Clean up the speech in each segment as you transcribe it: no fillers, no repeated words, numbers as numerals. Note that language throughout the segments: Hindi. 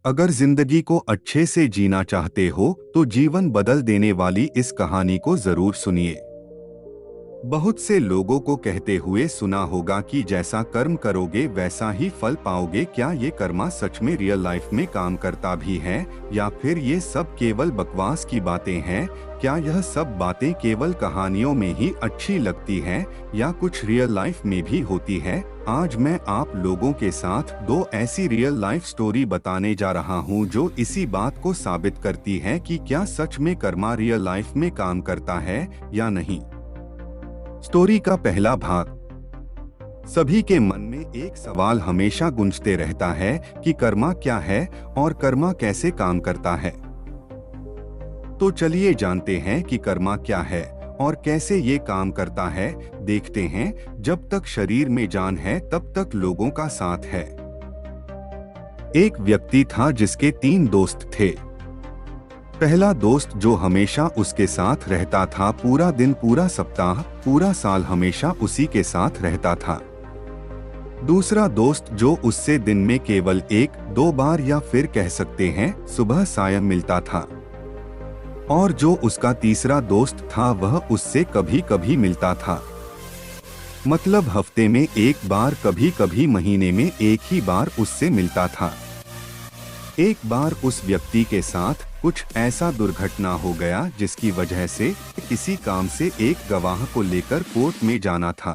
अगर जिंदगी को अच्छे से जीना चाहते हो तो जीवन बदल देने वाली इस कहानी को जरूर सुनिए। बहुत से लोगों को कहते हुए सुना होगा कि जैसा कर्म करोगे वैसा ही फल पाओगे। क्या ये कर्मा सच में रियल लाइफ में काम करता भी है या फिर ये सब केवल बकवास की बातें हैं? क्या यह सब बातें केवल कहानियों में ही अच्छी लगती हैं या कुछ रियल लाइफ में भी होती है? आज मैं आप लोगों के साथ दो ऐसी रियल लाइफ स्टोरी बताने जा रहा हूं जो इसी बात को साबित करती है कि क्या सच में कर्मा रियल लाइफ में काम करता है या नहीं। स्टोरी का पहला भाग। सभी के मन में एक सवाल हमेशा गूंजते रहता है कि कर्मा क्या है और कर्मा कैसे काम करता है। तो चलिए जानते हैं कि कर्मा क्या है और कैसे ये काम करता है। देखते हैं, जब तक शरीर में जान है तब तक लोगों का साथ है। एक व्यक्ति था जिसके 3 दोस्त थे। पहला दोस्त जो हमेशा उसके साथ रहता था, पूरा दिन, पूरा सप्ताह, पूरा साल हमेशा उसी के साथ रहता था। दूसरा दोस्त जो उससे दिन में केवल 1-2 बार या फिर कह सकते हैं सुबह सायं मिलता था। और जो उसका तीसरा दोस्त था वह उससे कभी कभी मिलता था। मतलब हफ्ते में 1 बार, कभी कभी महीने में 1 ही बार उससे मिलता था। एक बार उस व्यक्ति के साथ कुछ ऐसा दुर्घटना हो गया जिसकी वजह से किसी काम से एक गवाह को लेकर कोर्ट में जाना था।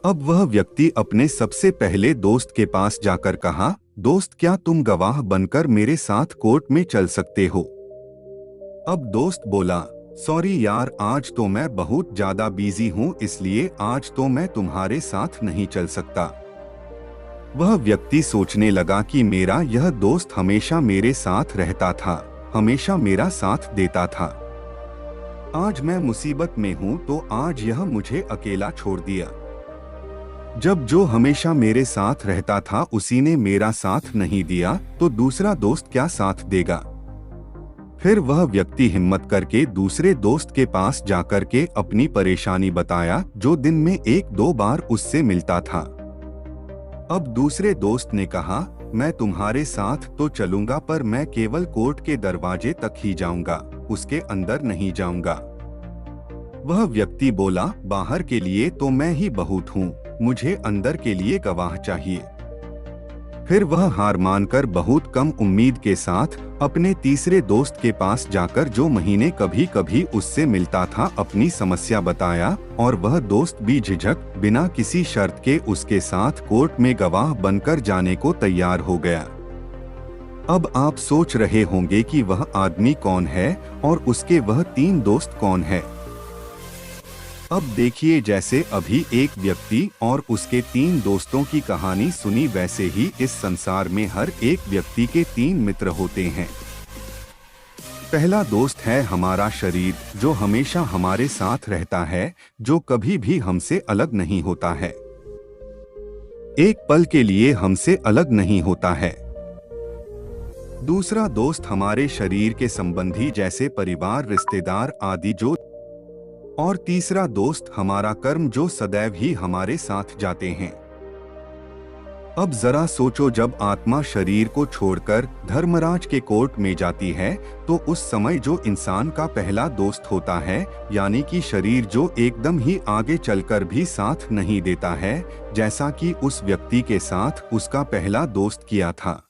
अब वह व्यक्ति अपने सबसे पहले दोस्त के पास जाकर कहा, दोस्त क्या तुम गवाह बनकर मेरे साथ कोर्ट में चल सकते हो? अब दोस्त बोला, सॉरी यार, आज तो मैं बहुत ज्यादा बिजी हूँ, इसलिए आज तो मैं तुम्हारे साथ नहीं चल सकता। वह व्यक्ति सोचने लगा कि मेरा यह दोस्त हमेशा मेरे साथ रहता था, हमेशा मेरा साथ देता था। आज मैं मुसीबत में हूं तो आज यह मुझे अकेला छोड़ दिया। जब जो हमेशा मेरे साथ रहता था उसी ने मेरा साथ नहीं दिया तो दूसरा दोस्त क्या साथ देगा? फिर वह व्यक्ति हिम्मत करके दूसरे दोस्त के पास जाकर के अपनी परेशानी बताया जो दिन में 1-2 बार उससे मिलता था। अब दूसरे दोस्त ने कहा, मैं तुम्हारे साथ तो चलूंगा पर मैं केवल कोर्ट के दरवाजे तक ही जाऊंगा, उसके अंदर नहीं जाऊंगा। वह व्यक्ति बोला, बाहर के लिए तो मैं ही बहुत हूँ, मुझे अंदर के लिए गवाह चाहिए। फिर वह हार मानकर बहुत कम उम्मीद के साथ अपने तीसरे दोस्त के पास जाकर जो महीने कभी कभी उससे मिलता था अपनी समस्या बताया और वह दोस्त भी झिझक बिना किसी शर्त के उसके साथ कोर्ट में गवाह बनकर जाने को तैयार हो गया। अब आप सोच रहे होंगे कि वह आदमी कौन है और उसके वह 3 दोस्त कौन है। अब देखिए, जैसे अभी एक व्यक्ति और उसके 3 दोस्तों की कहानी सुनी वैसे ही इस संसार में हर एक व्यक्ति के 3 मित्र होते हैं। पहला दोस्त है हमारा शरीर जो हमेशा हमारे साथ रहता है, जो कभी भी हमसे अलग नहीं होता है, एक पल के लिए हमसे अलग नहीं होता है। दूसरा दोस्त हमारे शरीर के संबंधी जैसे परिवार, रिश्तेदार आदि जो, और तीसरा दोस्त हमारा कर्म जो सदैव ही हमारे साथ जाते हैं। अब जरा सोचो, जब आत्मा शरीर को छोड़कर धर्मराज के कोर्ट में जाती है तो उस समय जो इंसान का पहला दोस्त होता है, यानी कि शरीर, जो एकदम ही आगे चलकर भी साथ नहीं देता है जैसा कि उस व्यक्ति के साथ उसका पहला दोस्त किया था।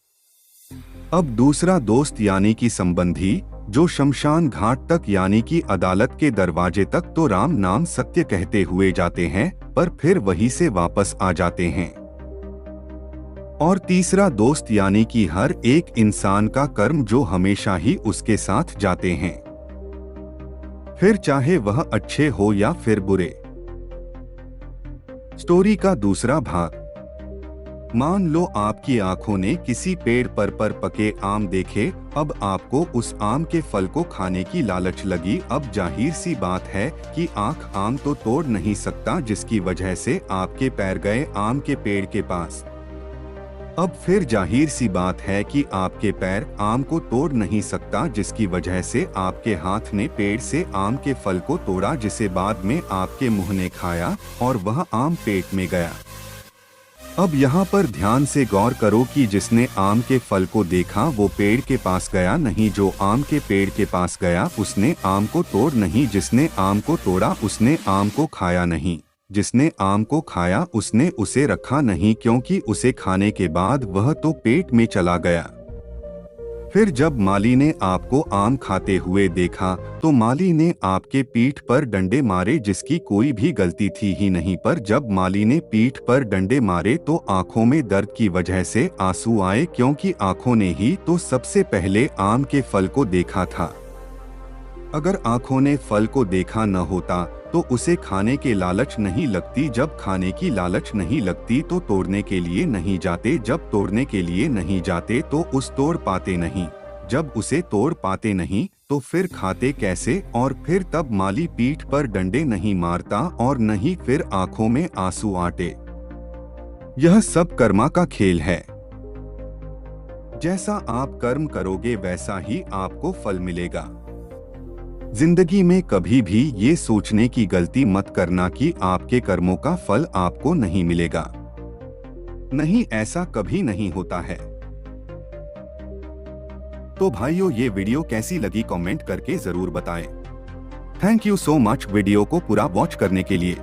अब दूसरा दोस्त यानी कि संबंधी जो शमशान घाट तक यानी कि अदालत के दरवाजे तक तो राम नाम सत्य कहते हुए जाते हैं पर फिर वहीं से वापस आ जाते हैं। और तीसरा दोस्त यानी कि हर एक इंसान का कर्म जो हमेशा ही उसके साथ जाते हैं, फिर चाहे वह अच्छे हो या फिर बुरे। स्टोरी का दूसरा भाग। मान लो आपकी आंखों ने किसी पेड़ पर पके आम देखे। अब आपको उस आम के फल को खाने की लालच लगी। अब जाहिर सी बात है कि आंख आम तो तोड़ नहीं सकता, जिसकी वजह से आपके पैर गए आम के पेड़ के पास। अब फिर जाहिर सी बात है कि आपके पैर आम को तोड़ नहीं सकता, जिसकी वजह से आपके हाथ ने पेड़ से आम के फल को तोड़ा, जिसे बाद में आपके मुंह ने खाया और वह आम पेट में गया। अब यहाँ पर ध्यान से गौर करो कि जिसने आम के फल को देखा वो पेड़ के पास गया नहीं, जो आम के पेड़ के पास गया उसने आम को तोड़ नहीं, जिसने आम को तोड़ा उसने आम को खाया नहीं, जिसने आम को खाया उसने उसे रखा नहीं, क्योंकि उसे खाने के बाद वह तो पेट में चला गया। फिर जब माली ने आपको आम खाते हुए देखा तो माली ने आपके पीठ पर डंडे मारे, जिसकी कोई भी गलती थी ही नहीं। पर जब माली ने पीठ पर डंडे मारे तो आंखों में दर्द की वजह से आंसू आए, क्योंकि आंखों ने ही तो सबसे पहले आम के फल को देखा था। अगर आंखों ने फल को देखा न होता तो उसे खाने के लालच नहीं लगती, जब खाने की लालच नहीं लगती तो तोड़ने के लिए नहीं जाते, जब तोड़ने के लिए नहीं जाते तो उस तोड़ पाते नहीं, जब उसे तोड़ पाते नहीं तो फिर खाते कैसे। और फिर तब माली पीठ पर डंडे नहीं मारता और नहीं फिर आंखों में आंसू आते। यह सब कर्मा का खेल है। जैसा आप कर्म करोगे वैसा ही आपको फल मिलेगा। जिंदगी में कभी भी ये सोचने की गलती मत करना कि आपके कर्मों का फल आपको नहीं मिलेगा। नहीं, ऐसा कभी नहीं होता है। तो भाइयों, ये वीडियो कैसी लगी कमेंट करके जरूर बताएं। Thank you so much video को पूरा वॉच करने के लिए।